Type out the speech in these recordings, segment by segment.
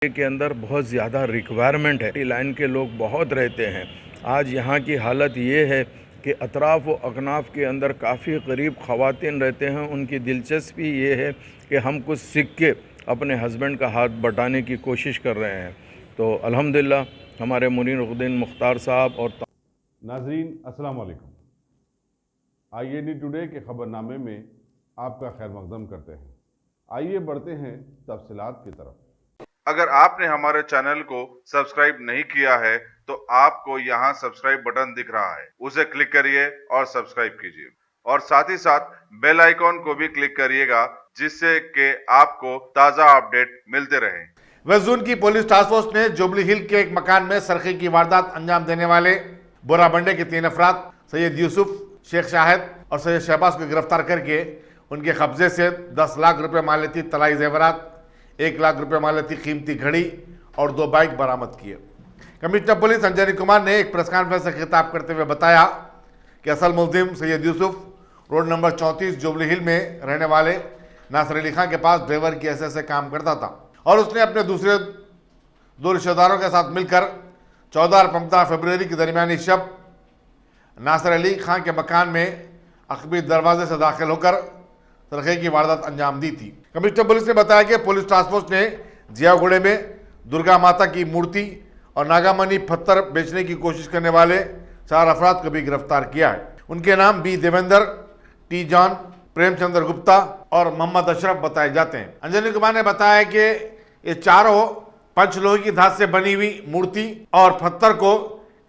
के अंदर बहुत ज़्यादा रिक्वायरमेंट है। लाइन के लोग बहुत रहते हैं। आज यहाँ की हालत ये है कि अतराफ़ व अकनाफ़ के अंदर काफ़ी गरीब ख़वातीन रहते हैं। उनकी दिलचस्पी ये है कि हम कुछ सीख के अपने हस्बैंड का हाथ बटाने की कोशिश कर रहे हैं। तो अल्हम्दुलिल्लाह हमारे मुनीरुद्दीन मुख्तार साहब और नाज़रीन अस्सलाम वालेकुम। IAD टुडे के ख़बरनामे में आपका खैर मक़दम करते हैं। आइए बढ़ते हैं तफ़सीलात की तरफ। अगर आपने हमारे चैनल को सब्सक्राइब नहीं किया है तो आपको यहाँ सब्सक्राइब बटन दिख रहा है, उसे क्लिक करिए और सब्सक्राइब कीजिए और साथ ही साथ बेल आइकॉन को भी क्लिक करिएगा जिससे कि आपको ताज़ा अपडेट मिलते रहें। वेस्ट जोन की पुलिस टास्क फोर्स ने जुबली हिल के एक मकान में सरखे की वारदात अंजाम देने वाले बोराबंडे के 3 अफराद सैयद यूसुफ, शेख शाहिद और सैयद शहबाज को गिरफ्तार करके उनके कब्जे से 10 लाख रुपए मालियती तलाई जेवरात, 1 लाख रुपए मालियती कीमती घड़ी और 2 बाइक बरामद किए। कमिश्नर पुलिस अंजनी कुमार ने एक प्रेस कॉन्फ्रेंस से खिताब करते हुए बताया कि असल मुलजिम सैयद यूसुफ रोड नंबर 34 जुबली हिल में रहने वाले नासिर अली खान के पास ड्राइवर की हैसियत से काम करता था और उसने अपने दूसरे 2 रिश्तेदारों के साथ मिलकर 14 और 15 फरवरी की दरमियानी शब नासिर अली खान के मकान में अकबी दरवाजे से दाखिल होकर सरखे की वारदात अंजाम दी थी। कमिश्नर पुलिस ने बताया कि पुलिस टास्क फोर्स ने जियागुड़े में दुर्गा माता की मूर्ति और नागामणि पत्थर बेचने की कोशिश करने वाले 4 अफराद को भी गिरफ्तार किया है। उनके नाम B Devendra, T John, Premchandra Gupta और मोहम्मद अशरफ बताए जाते हैं। अंजनी कुमार ने बताया कि ये चारों पंचलोहे की धात से बनी हुई मूर्ति और पत्थर को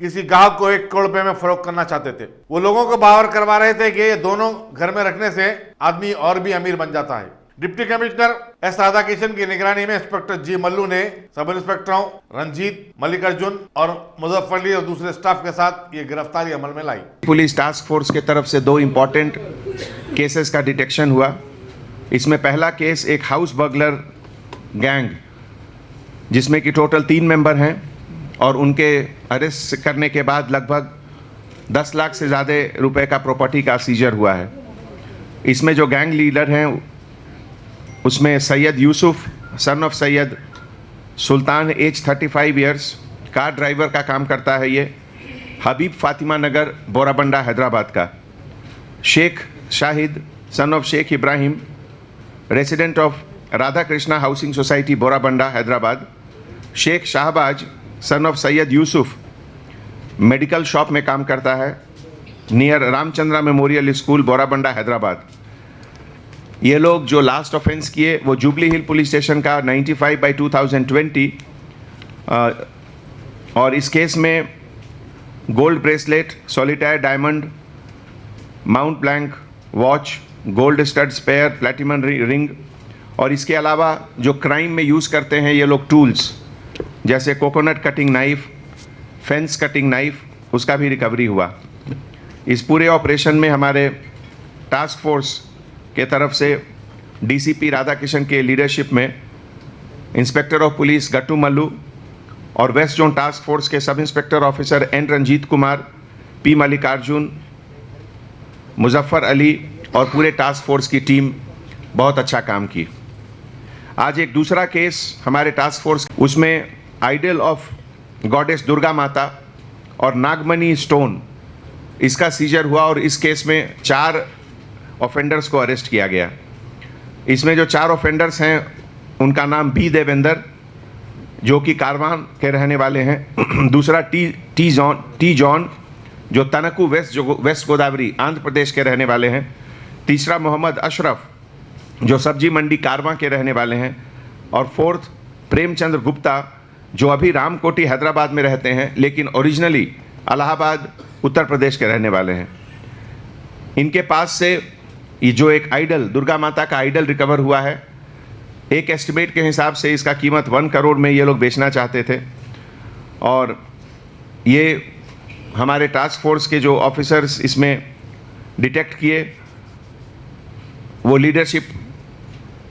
किसी गाहक को 1 करोड़ रुपए में फरोख्त करना चाहते थे। वो लोगों को बावर करवा रहे थे कि ये दोनों घर में रखने से आदमी और भी अमीर बन जाता है। डिप्टी कमिश्नर एस राधाकिशन की निगरानी में इंस्पेक्टर जी मल्लू ने सब इंस्पेक्टरों रंजीत, मल्लिकार्जुन और मुजफ्फर अली और दूसरे स्टाफ के साथ ये गिरफ्तारी अमल में लाई। पुलिस टास्क फोर्स की तरफ से 2 इम्पॉर्टेंट केसेस का डिटेक्शन हुआ। इसमें पहला केस एक हाउस बर्गलर गैंग जिसमें कि टोटल 3 मेंबर हैं और उनके अरेस्ट करने के बाद लगभग 10 लाख से ज़्यादा रुपए का प्रॉपर्टी का सीजर हुआ है। इसमें जो गैंग लीडर हैं उसमें Syed Yusuf son of Syed Sultan age 35 years car driver का काम करता है। ये हबीब फातिमा नगर बोराबंडा हैदराबाद का। Sheikh Shahid son of Sheikh Ibrahim resident of Radha Krishna housing society Borabanda Hyderabad. Sheikh Shahbaz son of Syed Yusuf medical shop में काम करता है near Ramchandra memorial school Borabanda Hyderabad. ये लोग जो लास्ट ऑफेंस किए वो जुबली हिल पुलिस स्टेशन का 95/2020 और इस केस में gold bracelet, solitaire diamond, Mont Blanc watch, gold stud spare, platinum ring और इसके अलावा जो क्राइम में यूज़ करते हैं ये लोग टूल्स जैसे coconut cutting knife, fence cutting knife, उसका भी रिकवरी हुआ। इस पूरे ऑपरेशन में हमारे टास्क फोर्स के तरफ से DCP राधाकिशन के लीडरशिप में inspector of police Gattu Mallu और वेस्ट जोन टास्क फोर्स के sub inspector officer N Ranjit Kumar, P Mallikarjun, Muzaffar Ali और पूरे टास्क फोर्स की टीम बहुत अच्छा काम की। आज एक दूसरा केस हमारे टास्क फोर्स, उसमें आइडल ऑफ गॉडेस दुर्गा माता और नागमणि स्टोन इसका सीजर हुआ और इस केस में 4 ऑफेंडर्स को अरेस्ट किया गया। इसमें जो 4 ऑफेंडर्स हैं उनका नाम बी देवेंद्र जो कि कारवान के रहने वाले हैं, दूसरा टी जॉन जो तनकू वेस्ट गोदावरी आंध्र प्रदेश के रहने वाले हैं, तीसरा मोहम्मद अशरफ जो सब्जी मंडी कारवां के रहने वाले हैं और 4th प्रेमचंद्र गुप्ता जो अभी रामकोटी हैदराबाद में रहते हैं लेकिन ओरिजिनली इलाहाबाद उत्तर प्रदेश के रहने वाले हैं। इनके पास से ये जो एक आइडल दुर्गा माता का आइडल रिकवर हुआ है, एक एस्टिमेट के हिसाब से इसका कीमत 1 करोड़ में ये लोग बेचना चाहते थे और ये हमारे टास्क फोर्स के जो ऑफिसर्स इसमें डिटेक्ट किए वो लीडरशिप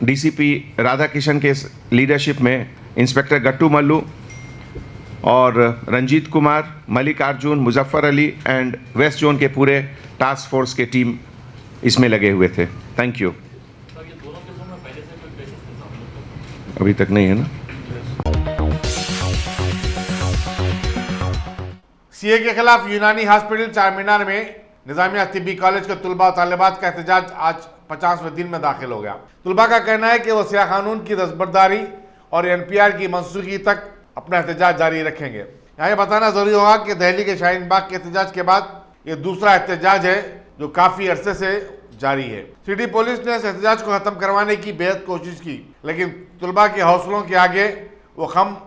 DCP राधाकिशन के लीडरशिप में इंस्पेक्टर गट्टू मल्लू और Ranjit Kumar, Mallikarjun, Muzaffar Ali and west zone के पूरे टास्क फोर्स के टीम इसमें लगे हुए थे। Thank you. अभी तक नहीं है ना। सीए के खिलाफ यूनानी हॉस्पिटल चार मीनार में निजामिया तिब्बी कॉलेज के तुलबा और तालिबात का एहतजाज आज 50वें दिन में दाखिल हो गया। तुलबा का कहना है कि वो सियाह कानून की दस्तबरदारी और NPR की मनसूखी तक अपना एहतजाज जारी रखेंगे। यहाँ ये बताना जरूरी होगा कि दिल्ली के शाहीन बाग के एहतजाज के बाद ये दूसरा एहतजाज है जो काफी अरसे से जारी है। सिटी पुलिस ने इस एहतजाज को खत्म करवाने की बेहद कोशिश की, लेकिन तुलबा के हौसलों के आगे वो खम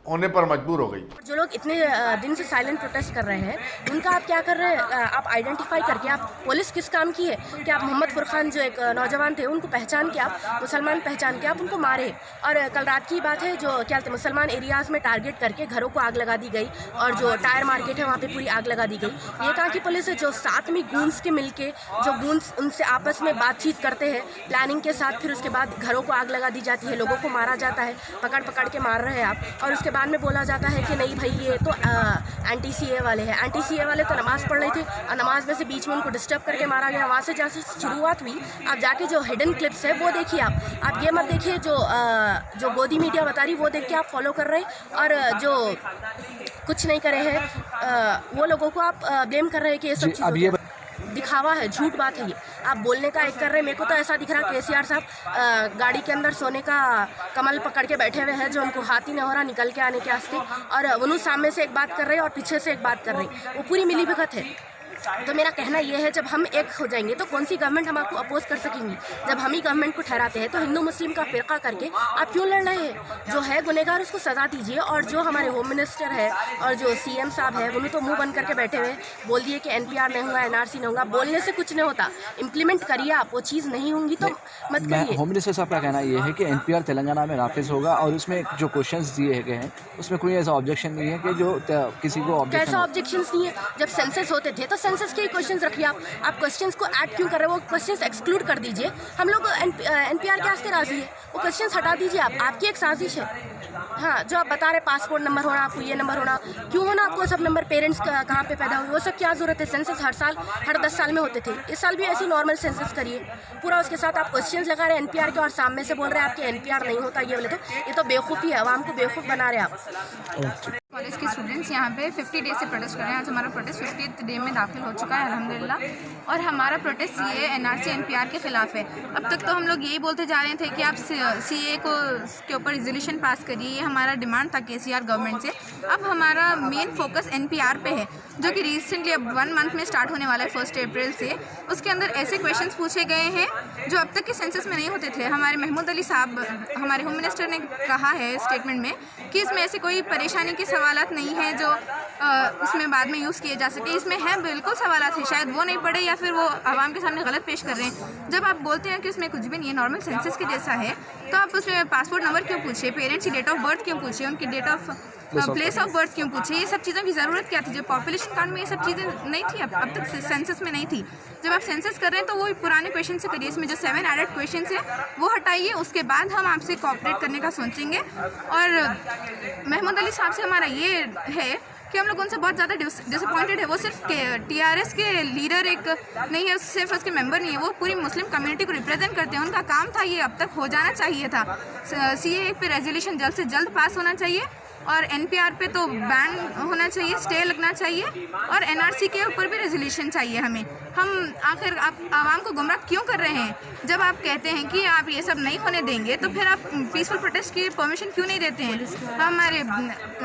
होने पर मजबूर हो गई। जो लोग इतने दिन से साइलेंट प्रोटेस्ट कर रहे हैं उनका आप क्या कर रहे हैं, आप आइडेंटिफाई करके, आप पुलिस किस काम की है कि आप मोहम्मद फुरखान जो एक नौजवान थे उनको पहचान के, आप मुसलमान पहचान के आप उनको मारे। और कल रात की बात है जो क्या कहते मुसलमान एरियाज़ में टारगेट करके घरों को आग लगा दी गई और जो टायर मार्केट है वहाँ पे पूरी आग लगा दी गई। ये कहाँ की पुलिस है जो साथ में गूंस के मिलके, जो गूंस उनसे आपस में बातचीत करते हैं प्लानिंग के साथ, फिर उसके बाद घरों को आग लगा दी जाती है, लोगों को मारा जाता है, पकड़ पकड़ के मार रहे हैं आप। और उसके बाद में बोला जाता है कि नहीं भाई ये तो एंटी सीए वाले हैं। एंटी सीए वाले तो नमाज़ पढ़ रहे थे और नमाज में से बीच में उनको डिस्टर्ब करके मारा गया। वहाँ से जैसे शुरुआत हुई, आप जाके जो हिडन क्लिप्स है वो देखिए। आप ये मत देखिए जो गोदी मीडिया बता रही वो देख के आप फॉलो कर रहे हैं, और जो कुछ नहीं करे हैं वो लोगों को आप ब्लेम कर रहे हैं कि ये सब चीज़ दिखावा है, झूठ बात है ये। आप बोलने का एक कर रहे हैं, मेरे को तो ऐसा दिख रहा केसीआर साहब गाड़ी के अंदर सोने का कमल पकड़ के बैठे हुए हैं जो उनको हाथ ही नहीं हो रहा निकल के आने के वास्ते, और उन्होंने सामने से एक बात कर रहे हैं और पीछे से एक बात कर रहे हैं, वो पूरी मिली भगत है। तो मेरा कहना ये है जब हम एक हो जाएंगे तो कौन सी गवर्नमेंट हम आपको अपोज कर सकेंगी। जब हम ही गवर्नमेंट को ठहराते हैं तो हिंदू मुस्लिम का फिरका करके आप क्यों लड़ रहे हैं। जो है गुनहगार उसको सजा दीजिए। और जो हमारे होम मिनिस्टर है और जो CM साहब है उन्होंने तो मुंह बंद करके बैठे हुए बोल दिए कि NPR नहीं होगा, NRC नहीं होगा। बोलने से कुछ नहीं होता, इम्प्लीमेंट करिए आप। वो चीज़ नहीं होंगी तो मत करिए। होम मिनिस्टर साहब का कहना ये है कि NPR तेलंगाना में नाफिज होगा और उसमें जो क्वेश्चंस दिए गए हैं उसमें कोई ऐसा ऑब्जेक्शन नहीं है कि जो किसी को कैसा ऑब्जेक्शन नहीं है। जब सेंसस होते थे तो सेंसस के क्वेश्चन रखिए। आप क्वेश्चंस को ऐड क्यों कर रहे हो, वो क्वेश्चंस एक्सक्लूड कर दीजिए। हम लोग NPR के वास्ते राजी है, वो क्वेश्चंस हटा दीजिए। आपकी एक साजिश है। हाँ, जो आप बता रहे पासपोर्ट नंबर होना, आपको ये नंबर होना, क्यों होना आपको सब नंबर, पेरेंट्स कहाँ पे पैदा हुए, वो सब क्या जरूरत है। सेंसस हर साल हर 10 साल में होते थे, इस साल भी ऐसी नॉर्मल सेंसस करिए पूरा। उसके साथ आप क्वेश्चंस लगा रहे हैं NPR के और सामने से बोल रहे हैं आपके NPR नहीं होता। ये बोले तो ये तो बेवकूफ़ी है, आवाम को बेवकूफ़ बना रहे आप। कॉलेज के स्टूडेंट्स यहाँ पे 50 डेज से प्रोटेस्ट कर रहे हैं। आज हमारा प्रोटेस्ट 50th डे में दाखिल हो चुका है अल्हम्दुलिल्लाह। और हमारा प्रोटेस्ट ये NRC NPR के ख़िलाफ़ है। अब तक तो हम लोग यही बोलते जा रहे थे कि आप CA के ऊपर रिजोल्यूशन पास करिए, ये हमारा डिमांड था KCR गवर्नमेंट से। अब हमारा मेन फोकस NPR पे है जो कि रिसेंटली अब 1 मंथ में स्टार्ट होने वाला है 1 अप्रैल से। उसके अंदर ऐसे क्वेश्चंस पूछे गए हैं जो अब तक के सेंसस में नहीं होते थे। हमारे महमूद अली साहब, हमारे होम मिनिस्टर ने कहा है स्टेटमेंट में कि इसमें ऐसे कोई परेशानी के सवालात नहीं है जो उसमें बाद में यूज़ किए जा सके। इसमें है बिल्कुल सवालात है, शायद वो नहीं पढ़े या फिर वो आवाम के सामने गलत पेश कर रहे हैं। जब आप बोलते हैं कि उसमें कुछ भी नहीं है, नॉर्मल सेंसस के जैसा है, तो आप उसमें पासपोर्ट नंबर क्यों पूछे, पेरेंट्स की डेट ऑफ बर्थ क्यों पूछे, उनकी date of place of birth क्यों पूछे, ये सब चीज़ों की ज़रूरत क्या थी। जब पॉपुलेशन काउंट में ये सब चीज़ें नहीं थी, अब तक सेंसस में नहीं थी। जब आप सेंसस कर रहे हैं तो वो पुराने क्वेश्चन से करिए। इसमें जो 7 एडेड क्वेश्चन है वो हटाइए, उसके बाद हम आपसे कोऑपरेट करने का सोचेंगे। और महमूद अली साहब से हमारा ये है कि हम लोग उनसे बहुत ज़्यादा डिसअपॉइंटेड है। वो सिर्फ TRS के लीडर एक नहीं है, सिर्फ उसके मेंबर नहीं है, वो पूरी मुस्लिम कम्युनिटी को रिप्रेजेंट करते हैं। उनका काम था ये, अब तक हो जाना चाहिए था। CA पे रेजोल्यूशन जल्द से जल्द पास होना चाहिए और NPR पे तो बैन होना चाहिए, स्टे लगना चाहिए, और NRC के ऊपर भी रेजोल्यूशन चाहिए हमें। हम आखिर आप आवाम को गुमराह क्यों कर रहे हैं? जब आप कहते हैं कि आप ये सब नहीं होने देंगे तो फिर आप पीसफुल प्रोटेस्ट की परमिशन क्यों नहीं देते हैं? हमारे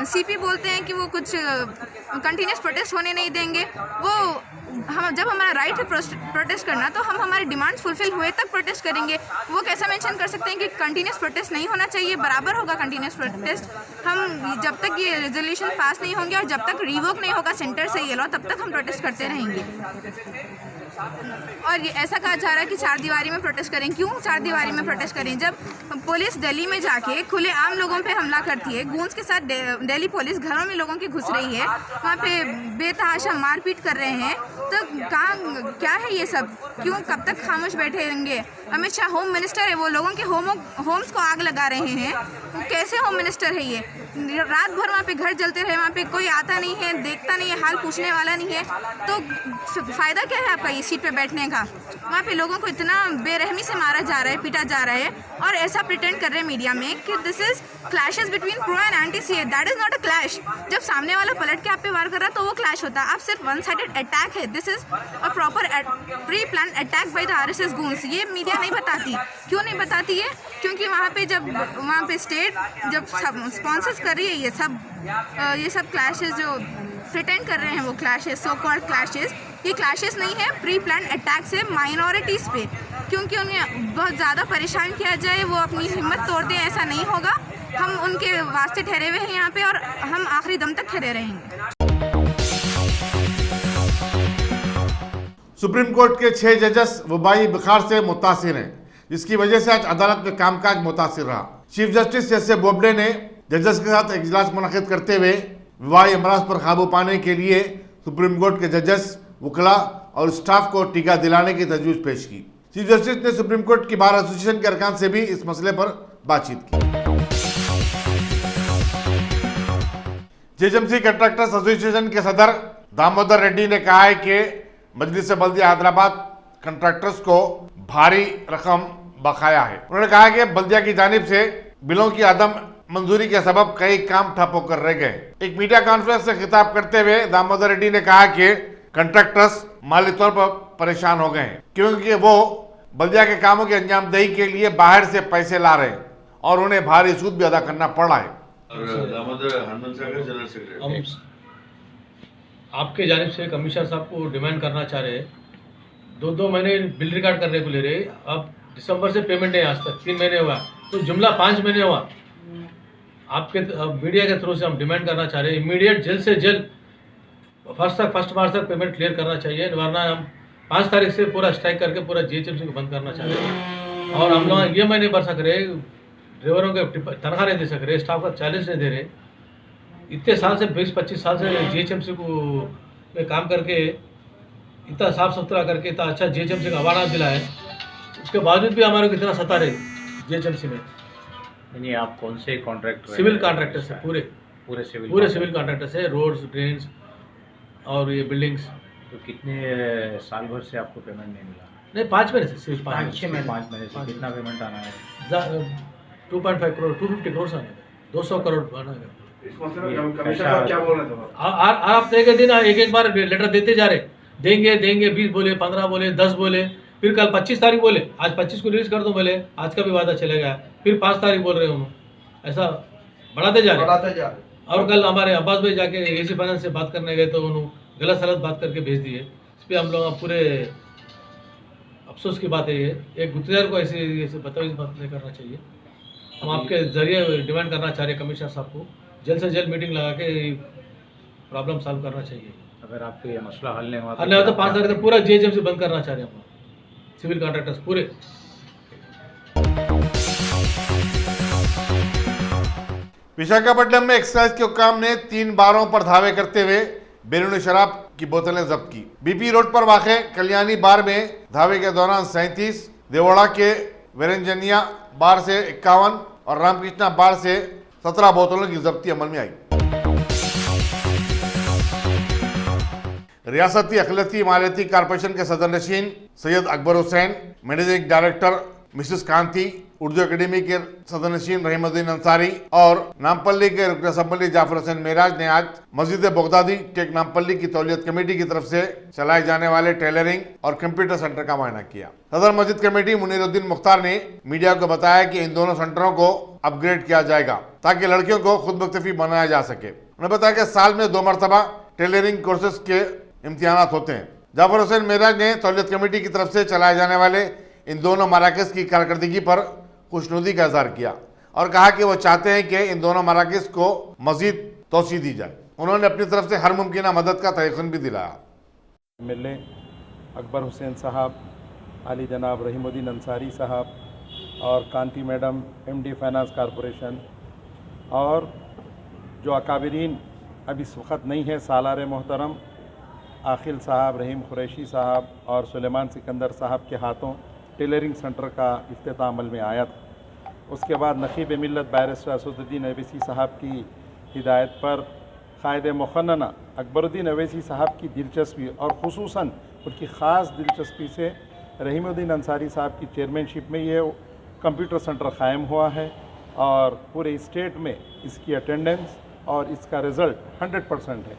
CP बोलते हैं कि वो कुछ कंटिन्यूस प्रोटेस्ट होने नहीं देंगे। वो हम जब हमारा राइट है प्रोटेस्ट करना तो हम हमारे डिमांड्स फुलफिल हुए तक प्रोटेस्ट करेंगे। वो कैसा मेंशन कर सकते हैं कि कंटिन्यूस प्रोटेस्ट नहीं होना चाहिए, बराबर होगा कंटिन्यूस प्रोटेस्ट। हम जब तक ये रेजोल्यूशन पास नहीं होंगे और जब तक रिवोक नहीं होगा सेंटर से ये लॉ, तब तक हम प्रोटेस्ट करते रहेंगे। और ये ऐसा कहा जा रहा है कि 4 दीवारी में प्रोटेस्ट करें। क्यों 4 दीवारी में प्रोटेस्ट करें? जब पुलिस दिल्ली में जाके खुले आम लोगों पे हमला करती है, गूंज के साथ दिल्ली पुलिस घरों में लोगों की घुस रही है, वहाँ पे बेतहाशा मारपीट कर रहे हैं, तो कहाँ क्या है ये सब? क्यों कब तक खामोश बैठे रहेंगे? अमित शाह होम मिनिस्टर है, वो लोगों के होम्स को आग लगा रहे हैं। वो कैसे होम मिनिस्टर है ये? रात भर वहाँ पे घर जलते रहे, वहाँ पे कोई आता नहीं है, देखता नहीं है, हाल पूछने वाला नहीं है। तो फ़ायदा क्या है आपका? सीट पे बैठने का। वहाँ पे लोगों को इतना बेरहमी से मारा जा रहा है, पीटा जा रहा है, और ऐसा प्रिटेंड कर रहे हैं मीडिया में कि this is clashes between pro and anti CA. That is not a clash. जब सामने वाला पलट के आप पे वार कर रहा है तो वो क्लैश होता है। आप सिर्फ वन साइडेड अटैक है। This is a proper pre plan attack by the RSS goons. ये मीडिया नहीं बताती। क्यों नहीं बताती है? क्योंकि वहाँ पे जब वहाँ पे स्टेट जब स्पॉन्सर्स कर रही है ये सब क्लैशेस जो प्रिटेंड कर रहे हैं वो क्लैशेस, सो कॉल्ड क्लैशेस, ये क्लैशेस नहीं है, प्री प्लान अटैक्स है माइनॉरिटीज़ पे। क्योंकि उन्हें बहुत ज़्यादा परेशान किया जाए, वो अपनी हिम्मत तोड़ दें, ऐसा नहीं होगा। हम उनके वास्ते ठहरे हुए हैं यहाँ पे और हम आखिरी दम तक ठहरे रहेंगे। सुप्रीम कोर्ट के 6 जजेस वबाई बुखार से मुतासिर हैं, जिसकी वजह से आज अदालत में कामकाज मुतासिर रहा। Chief justice एस.ए. बोबडे ने जजेस के साथ एक इजलास मुनक़िद करते हुए वबाई अमराज पर काबू पाने के लिए सुप्रीम कोर्ट के जजेस, वकला और स्टाफ को टीका दिलाने की तजवीज़ पेश की। चीफ जस्टिस ने सुप्रीम कोर्ट की बार एसोसिएशन के अरकान से भी इस मसले पर बातचीत की। जेएचएमसी कंट्रैक्टर्स एसोसिएशन के सदर दामोदर रेड्डी ने कहा है कि मजलिस बल्दिया हैदराबाद कंट्रैक्टर्स को भारी रकम बकाया है। उन्होंने कहा कि बल्दिया की जानिब से बिलों की अदम मंजूरी के सबब कई काम ठप होकर रह गए। एक मीडिया कॉन्फ्रेंस से खिताब करते हुए दामोदर रेड्डी ने कहा कि कंट्रैक्टर्स माली तौर पर परेशान हो गए हैं, क्योंकि वो बल्दिया के कामों की अंजामदही के लिए बाहर से पैसे ला रहे हैं और उन्हें भारी सूद भी अदा करना पड़ रहा है। आपके जानिब से कमिश्नर साहब को डिमांड करना चाह रहे हैं, 2 महीने बिल रिकॉर्ड करने को ले रहे। अब दिसंबर से पेमेंट नहीं, आज तक 3 महीने हुआ, तो जुमला 5 महीने हुआ। आपके मीडिया के थ्रू से हम डिमांड करना चाह रहे हैं, इमीडिएट जल्द से जल्द फर्स्ट मार्च तक पेमेंट क्लियर करना चाहिए, वरना हम 5 तारीख से पूरा स्ट्राइक करके पूरा जीएचएमसी को बंद करना चाह रहे हैं। और हम लोग ये नहीं भर सक रहे, ड्राइवरों के तनख्वाह नहीं दे सक रहे, स्टाफ का 40 नहीं दे रहे। इतने साल से 20-25 साल से जीएचएमसी को में काम करके इतना साफ सुथरा करके इतना अच्छा जीएचएमसी का अवार्ड दिला है, उसके बावजूद भी हमारे को इतना सता रहे जीएचएमसी में। नहीं, आप कौन से कॉन्ट्रैक्टर? सिविल कॉन्ट्रैक्टर से, पूरे सिविल कॉन्ट्रैक्टर से, रोड्स, ड्रेन्स और ये बिल्डिंग्स। तो कितने साल भर से आपको पेमेंट नहीं मिला? नहीं, 5 महीने से, सिर्फ 5 महीने से कितना पेमेंट आना है? 2.5 करोड़, 250 करोड़ आना है, 200 करोड़ आना है। क्या बोल रहे थे आप एक दिन एक बार लेटर देते जा रहे, देंगे 20 बोले, 15 बोले, 10 बोले, फिर कल 25 तारीख बोले, आज 25 को रिलीज कर दो बोले, आज का भी वादा चलेगा, फिर 5 तारीख बोल रहे उन्होंने, ऐसा बढ़ाते जा रहे। और कल हमारे अब्बास भाई जाके एसी फाइनेंस से बात करने गए तो उन्होंने गलत सलत बात करके भेज दिए। इस पर हम लोग पूरे अफसोस की बात है ये, एक गुत्तेदार को ऐसे बदतमीज बात नहीं करना चाहिए। हम आपके जरिए डिमांड करना चाह रहे हैं कमिश्नर साहब को, जल्द से जल्द मीटिंग लगा के प्रॉब्लम सॉल्व करना चाहिए। अगर आपको ये मसला हल नहीं हुआ तो 5 तारीख तक पूरा जीएचएमसी बंद करना चाह रहे हैं हम सिविल कॉन्ट्रैक्टर्स पूरे। विशाखापट्टनम में एक्साइज के हुक्काम ने 3 बारों पर धावे करते हुए बैरूनी शराब की बोतलें जब्त की। बीपी रोड पर वाक़े कल्याणी बार में धावे के दौरान 37, देवड़ा के वेरंजनिया बार से 51 और रामकृष्णा बार से 17 बोतलों की जब्ती अमल में आई। रियासती अखिलती मालियाती कॉरपोरेशन के सदर नशीन Syed Akbar Hussain, managing director Mrs Kanti, Urdu academy के सदर नशीन रहीमुद्दीन अंसारी और नामपल्ली के रुकन असम्बली जाफर हुसैन मेराज ने आज मस्जिद बगदादी टेक नामपल्ली की तौलियत कमेटी की तरफ से चलाए जाने वाले टेलरिंग और कंप्यूटर सेंटर का मुआयना किया। सदर मस्जिद कमेटी मुनीरुद्दीन मुख्तार ने मीडिया को बताया कि इन दोनों सेंटरों को अपग्रेड किया जाएगा ताकि लड़कियों को खुद मुख्तफी बनाया जा सके। उन्होंने बताया कि साल में 2 मरतबा टेलरिंग कोर्सेज के इम्तिहानात होते हैं। जाफर हुसैन मेराज ने तौलियत कमेटी की तरफ से चलाए जाने वाले इन दोनों मराकज़ की कारकर्दगी पर खुशनुदी का इज़हार किया और कहा कि वो चाहते हैं कि इन दोनों मराकज़ को मज़ीद तोसी दी जाए। उन्होंने अपनी तरफ से हर मुमकिन मदद का तयक़ुन भी दिलाया। मिले अकबर हुसैन साहब, आली जनाब रहीमुद्दीन अंसारी साहब और कांति मैडम MD फाइनेंस कॉरपोरेशन और जो अकाबरीन अब इस वक्त नहीं है, सालार मोहतरम आखिल साहब, रहीम कुरैशी साहब और सुलेमान सिकंदर साहब के हाथों टेलरिंग सेंटर का इफ्तिताह अमल में आया था। उसके बाद नकीब मिल्लत बैरिस्टर असदुद्दीन अवैसी साहब की हिदायत पर कायदे मुखन्ना अकबरुद्दीन अवैसी साहब की दिलचस्पी और खुसूसन उनकी ख़ास दिलचस्पी से रहीमुद्दीन अंसारी साहब की चेयरमैनशिप में ये कंप्यूटर सेंटर क़ायम हुआ है और पूरे स्टेट में इसकी अटेंडेंस और इसका रिज़ल्ट 100% है।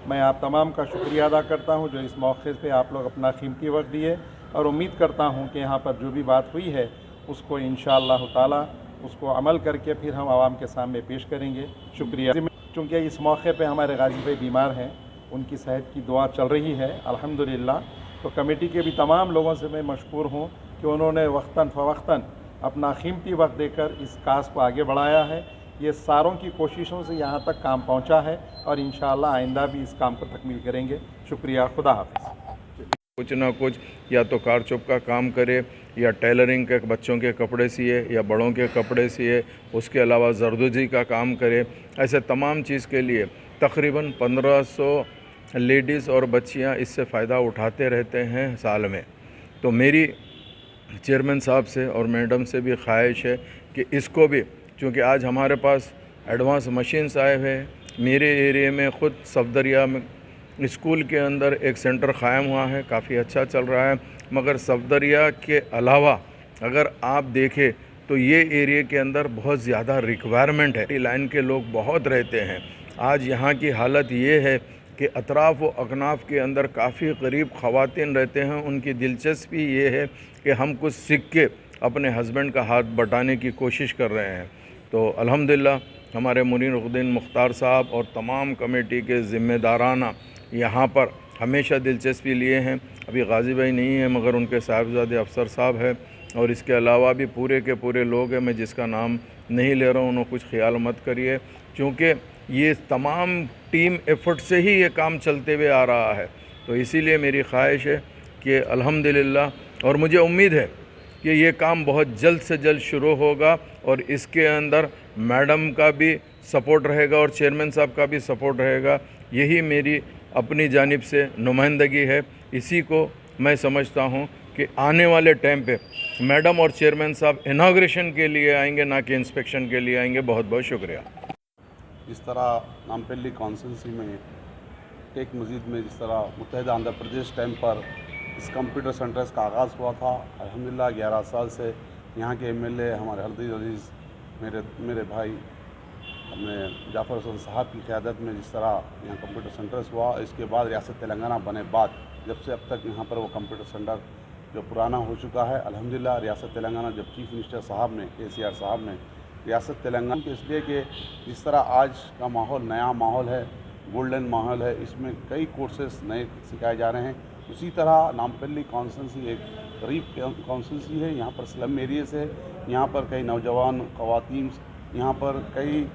मैं आप तमाम का शुक्रिया अदा करता हूं जो इस मौके पे आप लोग अपना कीमती वक्त दिए और उम्मीद करता हूं कि यहाँ पर जो भी बात हुई है उसको इंशाअल्लाह ताला उसको अमल करके फिर हम आवाम के सामने पेश करेंगे। शुक्रिया। चूँकि इस मौके पे हमारे गाजी भाई बीमार हैं, उनकी सेहत की दुआ चल रही है अल्हम्दुलिल्लाह, तो कमेटी के भी तमाम लोगों से मैं मशकूर हूँ कि उन्होंने वक्तन फ़वक्तन अपना कीमती वक्त देकर इस काज को आगे बढ़ाया है। ये सारों की कोशिशों से यहाँ तक काम पहुँचा है और इंशाअल्लाह आइंदा भी इस काम को तकमील करेंगे। शुक्रिया। खुदा हाफ़िज़। कुछ ना कुछ या तो कारचोप का काम करे या टेलरिंग के बच्चों के कपड़े सिए या बड़ों के कपड़े सिए, उसके अलावा जरदोजी का काम करे। ऐसे तमाम चीज़ के लिए तकरीबन 1500 लेडीज़ और बच्चियां इससे फ़ायदा उठाते रहते हैं साल में। तो मेरी चेयरमैन साहब से और मैडम से भी ख्वाहिश है कि इसको भी, क्योंकि आज हमारे पास एडवांस मशीन्स आए हुए हैं। मेरे एरिया में ख़ुद सफदरिया में स्कूल के अंदर एक सेंटर क़ायम हुआ है, काफ़ी अच्छा चल रहा है। मगर सफदरिया के अलावा अगर आप देखें तो ये एरिया के अंदर बहुत ज़्यादा रिक्वायरमेंट है। लाइन के लोग बहुत रहते हैं। आज यहाँ की हालत ये है कि अतराफ़ व अकनाफ़ के अंदर काफ़ी ग़रीब ख़वातीन रहते हैं। उनकी दिलचस्पी ये है कि हम कुछ सीख के अपने हस्बैंड का हाथ बटाने की कोशिश कर रहे हैं। तो अल्हम्दुलिल्लाह हमारे मुनीरुद्दीन मुख्तार साहब और तमाम कमेटी के ज़िम्मेदाराना यहाँ पर हमेशा दिलचस्पी लिए हैं। अभी गाजी भाई नहीं है मगर उनके साहिबजादे अफसर साहब है और इसके अलावा भी पूरे के पूरे लोग हैं। मैं जिसका नाम नहीं ले रहा हूँ उन्होंने कुछ ख्याल मत करिए, क्योंकि ये तमाम टीम एफ़र्ट से ही ये काम चलते हुए आ रहा है। तो इसीलिए मेरी ख्वाहिश है कि अल्हम्दुलिल्लाह, और मुझे उम्मीद है कि ये काम बहुत जल्द से जल्द शुरू होगा और इसके अंदर मैडम का भी सपोर्ट रहेगा और चेयरमैन साहब का भी सपोर्ट रहेगा। यही मेरी अपनी जानिब से नुमाइंदगी है। इसी को मैं समझता हूँ कि आने वाले टाइम पे मैडम और चेयरमैन साहब इनाग्रेशन के लिए आएंगे, ना कि इंस्पेक्शन के लिए आएंगे। बहुत बहुत शुक्रिया। जिस तरह नामपल्ली कॉन्स्टिट्यूंसी में टेक मस्जिद में जिस तरह मुत्तहिदा आंध्र प्रदेश टाइम पर इस कंप्यूटर सेंटर्स का आगाज़ हुआ था, अल्हम्दुलिल्लाह 11 साल से यहाँ के एमएलए हमारे हरदीज अजीज़ मेरे भाई अपने जाफ़र हुसैन साहब की क़यादत में जिस तरह यहाँ कंप्यूटर सेंटर्स हुआ, इसके बाद रियासत तेलंगाना बने बाद जब से अब तक यहाँ पर वो कंप्यूटर सेंटर जो पुराना हो चुका है, अल्हम्दुलिल्लाह रियासत तेलंगाना जब चीफ़ मिनिस्टर साहब ने KCR साहब ने रियासत तेलंगाना के इसलिए कि जिस तरह आज का माहौल नया माहौल है, गोल्डन माहौल है, इसमें कई कोर्सेस नए सिखाए जा रहे हैं। उसी तरह नामपल्ली कॉन्स्टिट्यूंसी एक गरीब कॉन्स्टिट्यूंसी है। यहाँ पर स्लम एरियाज़ है, यहाँ पर कई नौजवान ख़वातीन यहाँ पर कई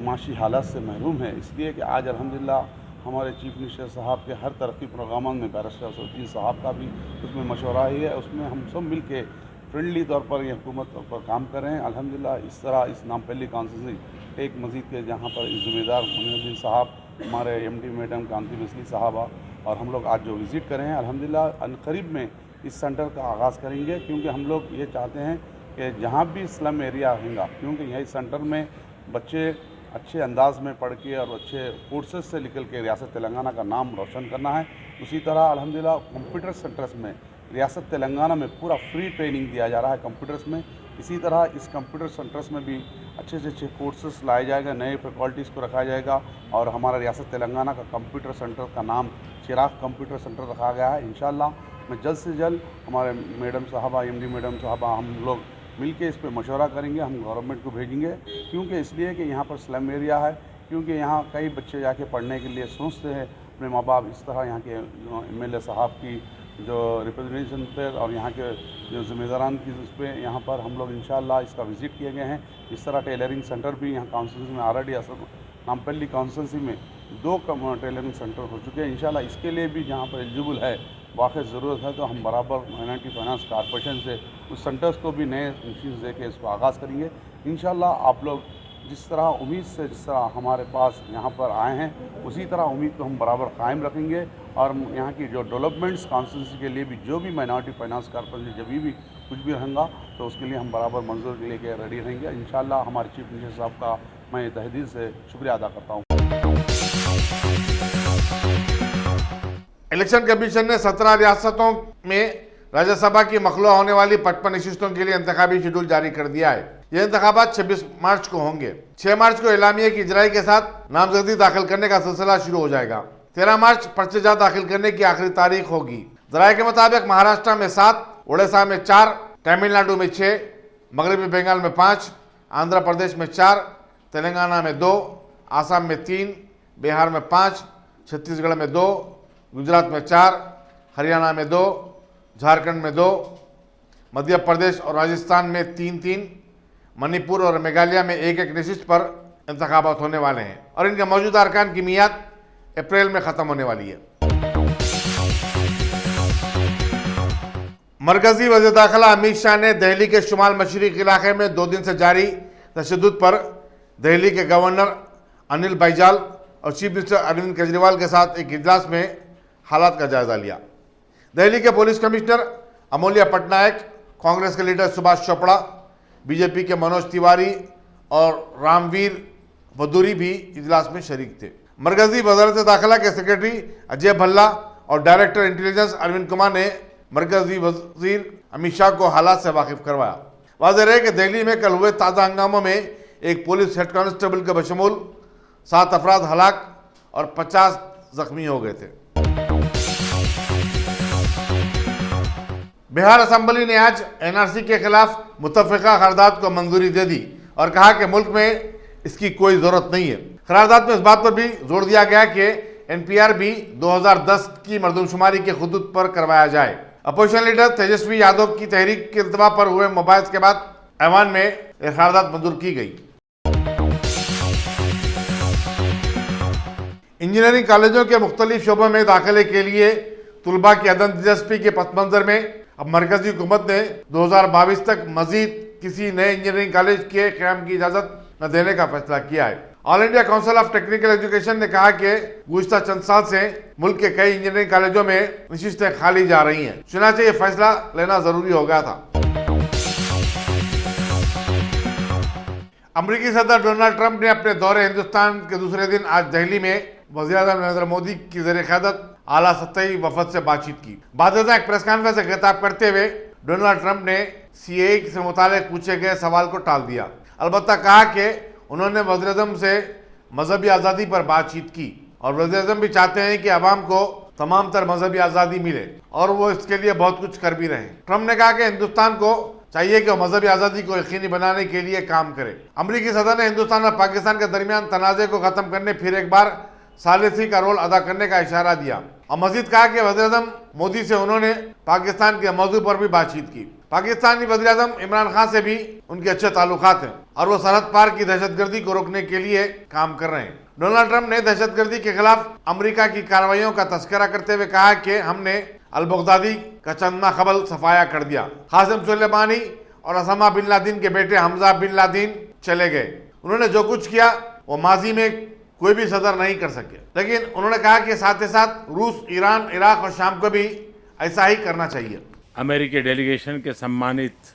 माशी हालात से महरूम है। इसलिए कि आज अल्हम्दुलिल्लाह हमारे चीफ़ मिनिस्टर साहब के हर तरक्की प्रोग्रामों में बैरिस्टर असदुद्दीन साहब का भी उसमें मशवरा ही है। उसमें हम सब मिल के फ्रेंडली तौर पर ये हुकूमत तौर पर काम कर रहे हैं। अल्हम्दुलिल्लाह इस तरह इस नामपल्ली कॉन्स्टिट्यूंसी टेक मस्जिद के जहाँ पर इस ज़िम्मेदार मुनीरुद्दीन साहब, हमारे MD मैडम कांति बिस्ली साहबा और हम लोग आज जो विज़िट कर रहे हैं, अल्हम्दुलिल्लाह अनकरीब में इस सेंटर का आगाज़ करेंगे। क्योंकि हम लोग ये चाहते हैं कि जहाँ भी स्लम एरिया होगा, क्योंकि यही सेंटर में बच्चे अच्छे अंदाज में पढ़ के और अच्छे कोर्सेज से निकल के रियासत तेलंगाना का नाम रोशन करना है। उसी तरह अल्हम्दुलिल्लाह कंप्यूटर सेंटर्स में रियासत तेलंगाना में पूरा फ्री ट्रेनिंग दिया जा रहा है कंप्यूटर्स में। इसी तरह इस कंप्यूटर सेंटर्स में भी अच्छे से अच्छे कोर्सेस लाए जाएगा, नए फैकल्टीज़ को रखा जाएगा और हमारा रियासत तेलंगाना का कंप्यूटर सेंटर का नाम चिराग कंप्यूटर सेंटर रखा गया है। इंशाअल्लाह मैं जल्द से जल्द हमारे मैडम साहबा, MD मैडम साहबा, हम लोग मिलके इस पे मशवरा करेंगे, हम गवर्नमेंट को भेजेंगे। क्योंकि इसलिए कि यहाँ पर स्लम एरिया है, क्योंकि यहाँ कई बच्चे जाके पढ़ने के लिए सोचते हैं अपने माँ बाप। इस तरह यहाँ के MLA साहब की जो रिप्रेजेंटेशन पे और यहाँ के जो ज़िम्मेदारान की उस पर यहाँ पर हम लोग इंशाअल्लाह इसका विज़िट किए गए हैं। इस तरह टेलरिंग सेंटर भी यहाँ कॉन्स्टिट्यूंसी में ऑलरेडी नामपल्ली कॉन्स्टिट्यूंसी में 2 टेलरिंग सेंटर हो चुके हैं। इंशाअल्लाह इसके लिए भी जहाँ पर एलिजिबल है, वाकई ज़रूरत है, तो हम बराबर माइनॉरिटी फाइनेंस कॉर्पोरेशन से उस सेंटर्स को भी नए मशीन दे के इसको आगाज़ करेंगे। इंशाअल्लाह आप लोग जिस तरह उम्मीद से जिस तरह हमारे पास यहाँ पर आए हैं, उसी तरह उम्मीद को हम बराबर कायम रखेंगे और यहाँ की जो डेवलपमेंट्स कॉन्स्टिट्यूंसी के लिए भी जो भी माइनॉरिटी फाइनेंस कॉर्पोरेशन जब भी कुछ भी रहेगा तो उसके लिए हम बराबर मंजूर लेके रेडी रहेंगे। इंशाअल्लाह हमारे चीफ मिनिस्टर साहब का मैं तहे दिल से शुक्रिया अदा करता हूँ। इलेक्शन कमीशन ने 17 रियासतों में राज्यसभा की मखलूआ होने वाली 55 नशिस्तों के लिए इंतखाबी शेड्यूल जारी कर दिया है। ये इंतखाबात 26 मार्च को होंगे। 6 मार्च को एलामिया की इजराई के साथ नामजदगी दाखिल करने का सिलसिला शुरू हो जाएगा। 13 मार्च पर्चेजात दाखिल करने की आखिरी तारीख होगी। जराये के मुताबिक महाराष्ट्र में 7, उड़ीसा में 4, तमिलनाडु में 6, मगरबी बंगाल में 5, आंध्र प्रदेश में 4, तेलंगाना में 2, आसाम में 3, बिहार में 5, छत्तीसगढ़ में 2, गुजरात में 4, हरियाणा में 2, झारखंड में 2, मध्य प्रदेश और राजस्थान में 3-3, मणिपुर और मेघालय में 1-1 नशिस्त पर इंतखाबात होने वाले हैं और इनके मौजूदा अरकान की मियाद अप्रैल में ख़त्म होने वाली है। मरकजी वज़ीर दाखिला अमित शाह ने दिल्ली के शुमाल मशरिक़ इलाके में 2 दिन से जारी तशद्दुद पर दिल्ली के गवर्नर अनिल बैजल और चीफ मिनिस्टर अरविंद केजरीवाल के साथ एक इजलास में हालात का जायजा लिया। दिल्ली के पुलिस कमिश्नर अमूल्य पटनायक, कांग्रेस के लीडर सुभाष चोपड़ा, बीजेपी के मनोज तिवारी और रामवीर वदूरी भी इजलास में शरीक थे। मरकजी वज़ारत दाखिला के सेक्रेटरी अजय भल्ला और डायरेक्टर इंटेलिजेंस अरविंद कुमार ने मरकजी वजीर अमित शाह को हालात से वाकिफ करवाया। वाज़ेह है कि दिल्ली में कल हुए ताज़ा हंगामों में एक पुलिस हेड कांस्टेबल के बशमूल 7 अफराद हलाक और 50 जख्मी हो गए थे। बिहार असेंबली ने आज एनआरसी के खिलाफ मुत्तफ़िका करारदाद को मंजूरी दे दी और कहा कि मुल्क में इसकी कोई जरूरत नहीं है। करारदाद में इस बात पर भी जोर दिया गया कि एनपीआर भी 2010 की मरदमशुमारी के हुदूद पर करवाया जाए। अपोजिशन लीडर तेजस्वी यादव की तहरीक के इल्तवा पर हुए मुबाहिस के बाद ऐवान में यह करारदाद मंजूर की गई। इंजीनियरिंग कॉलेजों के मुख्तलिफ शोबों में दाखिले के लिए तुलबा की अदम दिलचस्पी के पस मंजर में अब मरकजी हुकूमत ने 2022 तक मजीद किसी नए इंजीनियरिंग कॉलेज के क़याम की इजाज़त न देने का फैसला किया है। All India council of technical education ने कहा कि गुज़िश्ता चंद साल से मुल्क के कई इंजीनियरिंग कॉलेजों में नशिस्तें खाली जा रही हैं। चुनांचे ये फैसला लेना जरूरी हो गया था। अमेरिकी सदर डोनाल्ड ट्रंप ने अपने दौरे हिंदुस्तान के दूसरे दिन आज दिल्ली में वज़ीर-ए-आज़म नरेंद्र मोदी की ज़ेर-ए-क़यादत आला सतही वफद से बातचीत की। बाद में एक प्रेस कॉन्फ्रेंस से खिताब करते हुए डोनाल्ड ट्रंप ने सीएए से मुतालिक पूछे गए सवाल को टाल दिया। अलबत्ता कहा कि उन्होंने वज़ीर-ए-आज़म से मजहबी आज़ादी पर बातचीत की और वज़ीर-ए-आज़म भी चाहते हैं कि अवाम को तमाम तर मजहबी आज़ादी मिले और वो इसके लिए बहुत कुछ कर भी रहे हैं। ट्रंप ने कहा कि हिंदुस्तान को चाहिए कि वो मजहबी आज़ादी को यकीनी बनाने के लिए काम करे। अमरीकी सदर ने हिंदुस्तान और पाकिस्तान के दरमियान तनाज़े को ख़त्म करने फिर एक बार सालिसी का रोल अदा करने का इशारा दिया और मजीद कहा कि वज़ीर-ए-आज़म मोदी से उन्होंने पाकिस्तान के मौजू पर भी बातचीत की। पाकिस्तानी वज़ीर-ए-आज़म इमरान खान से भी उनके अच्छे ताल्लुकात हैं और वो सरहद पार की दहशतगर्दी को रोकने के लिए काम कर रहे हैं। डोनाल्ड ट्रंप ने दहशतगर्दी के खिलाफ अमेरिका की कार्रवाइयों का तस्करा करते हुए कहा कि हमने अल-बगदादी का चंदा खबल सफाया कर दिया। कासिम सुलेमानी और ओसामा बिन लादेन के बेटे हमजा बिन लादेन चले गए। उन्होंने जो कुछ किया वो माजी में कोई भी सदर नहीं कर सके, लेकिन उन्होंने कहा कि साथ ही साथ रूस, ईरान, इराक और शाम को भी ऐसा ही करना चाहिए। अमेरिकी डेलीगेशन के सम्मानित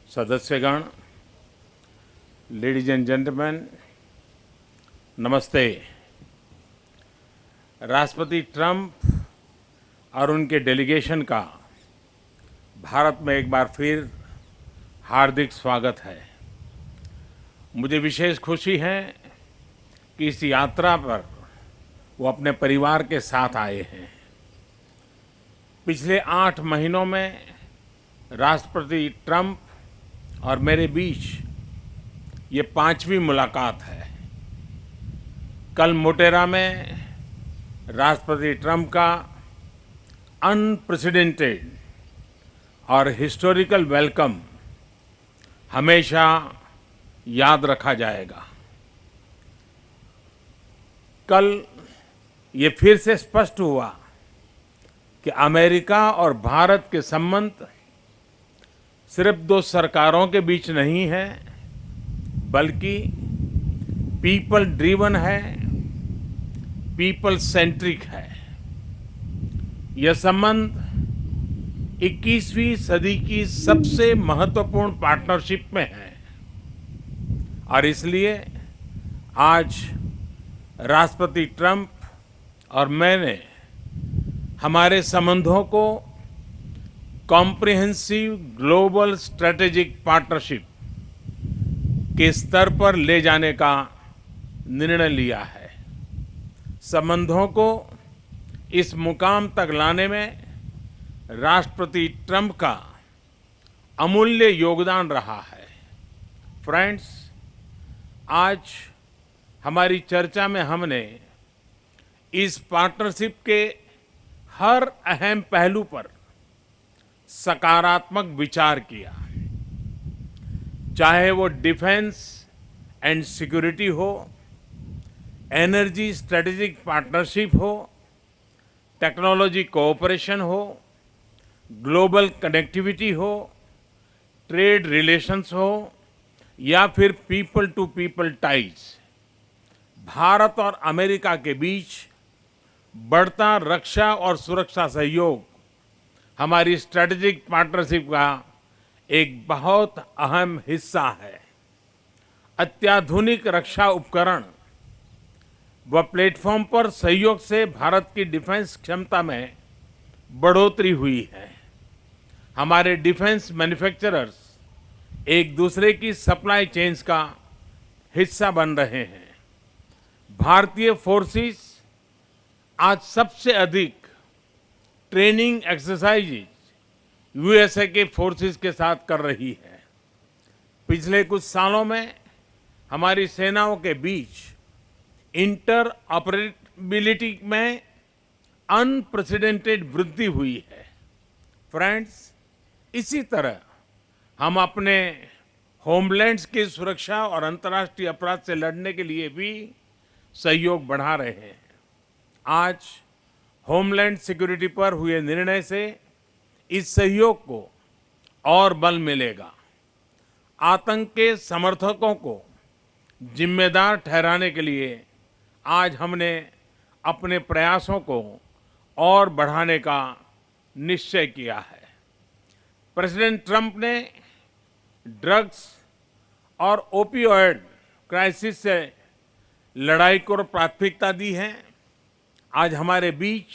सदस्यगण, लेडीज एंड जेंटलमैन, नमस्ते। राष्ट्रपति ट्रंप और उनके डेलीगेशन का भारत में एक बार फिर हार्दिक स्वागत है। मुझे विशेष खुशी है कि इस यात्रा पर वो अपने परिवार के साथ आए हैं। पिछले 8 महीनों में राष्ट्रपति ट्रंप और मेरे बीच ये 5वीं मुलाकात है। कल मोटेरा में राष्ट्रपति ट्रंप का अनप्रेसिडेंटेड और हिस्टोरिकल वेलकम हमेशा याद रखा जाएगा। कल ये फिर से स्पष्ट हुआ कि अमेरिका और भारत के संबंध सिर्फ 2 सरकारों के बीच नहीं है, बल्कि पीपल ड्रिवन है, पीपल सेंट्रिक है। यह संबंध 21वीं सदी की सबसे महत्वपूर्ण पार्टनरशिप में है और इसलिए आज राष्ट्रपति ट्रंप और मैंने हमारे संबंधों को कॉम्प्रिहेंसिव ग्लोबल स्ट्रेटेजिक पार्टनरशिप के स्तर पर ले जाने का निर्णय लिया है। संबंधों को इस मुकाम तक लाने में राष्ट्रपति ट्रंप का अमूल्य योगदान रहा है। फ्रेंड्स, आज हमारी चर्चा में हमने इस पार्टनरशिप के हर अहम पहलू पर सकारात्मक विचार किया, चाहे वो डिफेंस एंड सिक्योरिटी हो, एनर्जी स्ट्रेटेजिक पार्टनरशिप हो, टेक्नोलॉजी कोऑपरेशन हो, ग्लोबल कनेक्टिविटी हो, ट्रेड रिलेशंस हो या फिर people to people ties. Bharat और अमेरिका के बीच बढ़ता रक्षा और सुरक्षा सहयोग हमारी स्ट्रेटेजिक पार्टनरशिप का एक बहुत अहम हिस्सा है। अत्याधुनिक रक्षा उपकरण व प्लेटफॉर्म पर सहयोग से भारत की डिफेंस क्षमता में बढ़ोतरी हुई है। हमारे डिफेंस मैन्युफैक्चरर्स एक दूसरे की सप्लाई चेन्स का हिस्सा बन रहे हैं। भारतीय फोर्सेस आज सबसे अधिक ट्रेनिंग एक्सरसाइजेज यूएसए के फोर्सेस के साथ कर रही है। पिछले कुछ सालों में हमारी सेनाओं के बीच इंटर ऑपरेबिलिटी में अनप्रेसिडेंटेड वृद्धि हुई है। फ्रेंड्स, इसी तरह हम अपने होमलैंड्स की सुरक्षा और अंतर्राष्ट्रीय अपराध से लड़ने के लिए भी सहयोग बढ़ा रहे हैं। आज होमलैंड सिक्योरिटी पर हुए निर्णय से इस सहयोग को और बल मिलेगा। आतंक के समर्थकों को जिम्मेदार ठहराने के लिए आज हमने अपने प्रयासों को और बढ़ाने का निश्चय किया है। प्रेसिडेंट ट्रंप ने ड्रग्स और ओपियोइड क्राइसिस से लड़ाई को प्राथमिकता दी है। आज हमारे बीच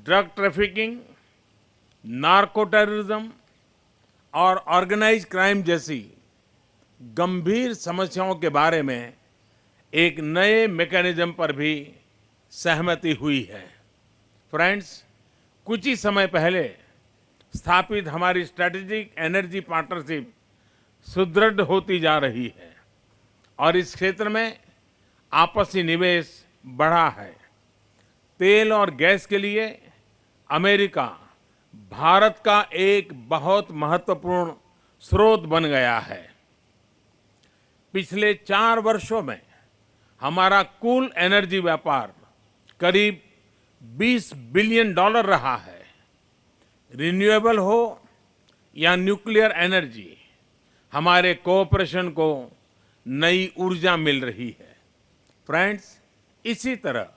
ड्रग ट्रैफिकिंग, नार्को टेररिज्म और ऑर्गेनाइज्ड क्राइम जैसी गंभीर समस्याओं के बारे में एक नए मैकेनिज्म पर भी सहमति हुई है। फ्रेंड्स, कुछ ही समय पहले स्थापित हमारी स्ट्रैटेजिक एनर्जी पार्टनरशिप सुदृढ़ होती जा रही है और इस क्षेत्र में आपसी निवेश बढ़ा है। तेल और गैस के लिए अमेरिका भारत का एक बहुत महत्वपूर्ण स्रोत बन गया है। पिछले 4 वर्षों में हमारा कुल एनर्जी व्यापार करीब $20 बिलियन रहा है। रिन्यूएबल हो या न्यूक्लियर एनर्जी, हमारे कोऑपरेशन को नई ऊर्जा मिल रही है। फ्रेंड्स, इसी तरह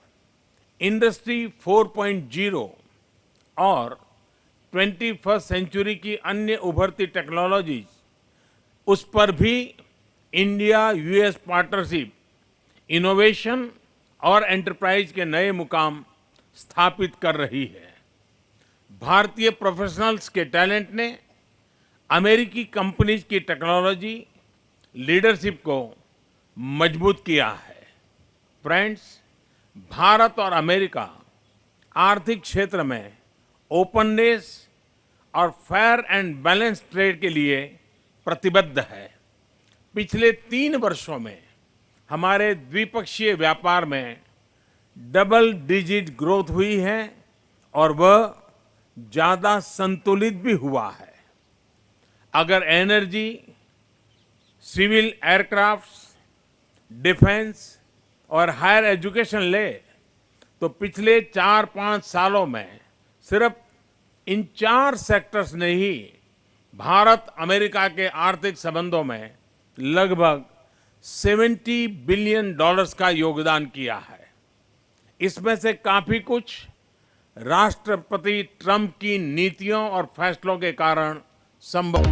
इंडस्ट्री 4.0 और 21st सेंचुरी की अन्य उभरती टेक्नोलॉजीज, उस पर भी इंडिया यूएस पार्टनरशिप इनोवेशन और एंटरप्राइज के नए मुकाम स्थापित कर रही है। भारतीय प्रोफेशनल्स के टैलेंट ने अमेरिकी कंपनीज की टेक्नोलॉजी लीडरशिप को मजबूत किया है। फ्रेंड्स, भारत और अमेरिका आर्थिक क्षेत्र में ओपननेस और फेयर एंड बैलेंस ट्रेड के लिए प्रतिबद्ध है। पिछले 3 वर्षों में हमारे द्विपक्षीय व्यापार में डबल डिजिट ग्रोथ हुई है और वह ज्यादा संतुलित भी हुआ है। अगर एनर्जी, सिविल एयरक्राफ्ट्स, डिफेंस और हायर एजुकेशन ले तो पिछले 4-5 सालों में सिर्फ इन 4 सेक्टर्स ने ही भारत अमेरिका के आर्थिक संबंधों में लगभग $70 बिलियन का योगदान किया है। इसमें से काफी कुछ राष्ट्रपति ट्रंप की नीतियों और फैसलों के कारण संभव।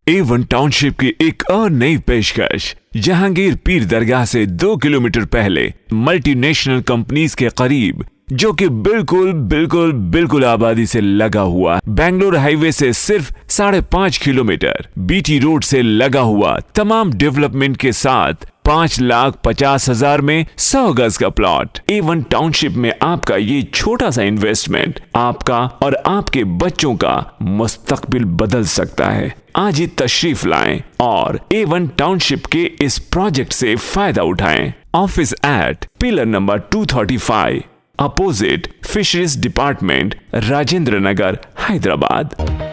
A1 टाउनशिप की एक और नई पेशकश। जहांगीर पीर दरगाह से 2 किलोमीटर पहले मल्टीनेशनल कंपनीज के करीब, जो कि बिल्कुल आबादी से लगा हुआ, बेंगलोर हाईवे से सिर्फ 5.5 किलोमीटर, बीटी रोड से लगा हुआ, तमाम डेवलपमेंट के साथ 5,50,000 में 100 गज का प्लॉट। A1 टाउनशिप में आपका ये छोटा सा इन्वेस्टमेंट आपका और आपके बच्चों का मुस्तकबिल बदल सकता है। आज ही तशरीफ लाएं और A1 टाउनशिप के इस प्रोजेक्ट से फायदा उठाएं। Office at pillar number 235, opposite fisheries department, Rajendra Nagar, Hyderabad.